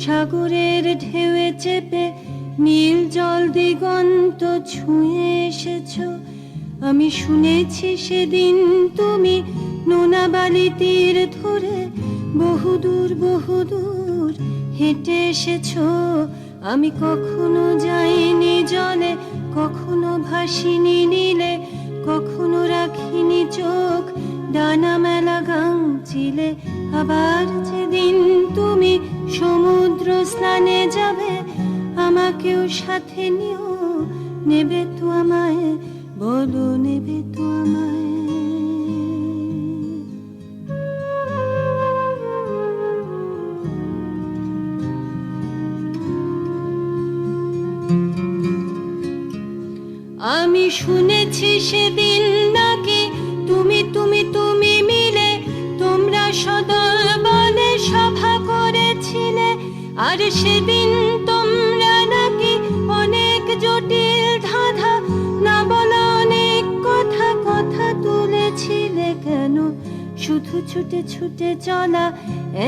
সাগরের ঢেউয়ে চেপে নীল জল দিগন্ত ছুঁয়ে এসেছো। আমি শুনেছি সেদিন তুমি নোনা বালি তীর ধরে বহুদূর বহুদূর হেঁটে এসেছো। আমি কখনো যাইনি জলে, কখনো ভাসিনি নীলে, কখনো রাখিনি চোখ ডানা মেলা গাংচিলে। আবার যেদিন তুমি সমুদ্র স্নানে যাবে, আমাকেও সাথে নিও, নেবে তো আমায়, বলো নেবে তো আমায়। আমি শুনেছি সেদিন নাকি তুমি তুমি তুমি মিলে তোমরা সদল বলে সভা করেছিলে। আর সেদিন তোমরা নাকি অনেক জটিল ধাঁধা না বলা অনেক কথা কথা তুলেছিলে। কেন শুধু ছুটে ছুটে চলা,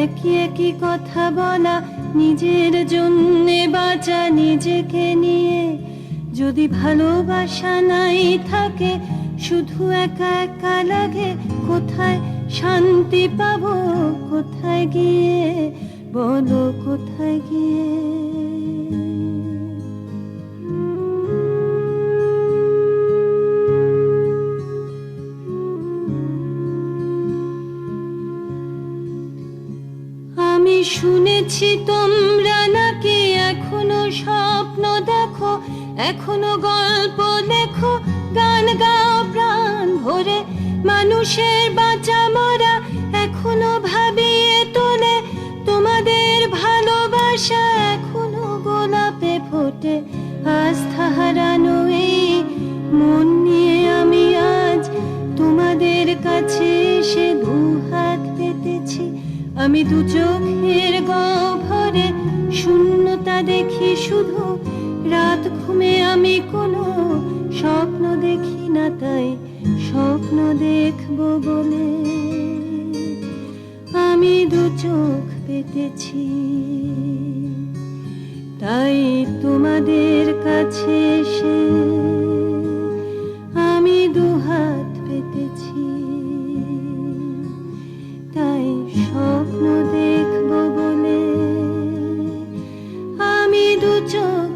একই একই কথা বলা, নিজের জন্যে বাঁচা নিজেকে নিয়ে। যদি ভালোবাসা নাই থাকে, শুধু একা একা লাগে, কোথায় শান্তি পাবো, কোথায় গিয়ে, বলো কোথায় গিয়ে। আমি শুনেছি তোমরা নাকি এখনো স্বপ্ন দেখো, এখনো গল্প লেখো, গান গাও প্রাণ ভরে, মানুষের বাঁচা মরা এখনো ভাবিয়ে তোলে। তোমাদের ভালোবাসা এখনো গোলাপে ফোটে। আস্থা হারানো এই মন নিয়ে আমি আজ তোমাদের কাছে এসে দুহাত পেতেছি। আমি দু চোখের গহ্বরে শূন্যতা দেখি শুধু, রাত ঘুমে আমি কোনো স্বপ্ন দেখি না, তাই স্বপ্ন দেখবো বলে আমি দু চোখ পেতেছি। তাই তোমাদের কাছে এসে আমি দুহাত পেতেছি, তাই স্বপ্ন দেখবো বলে আমি দু চোখ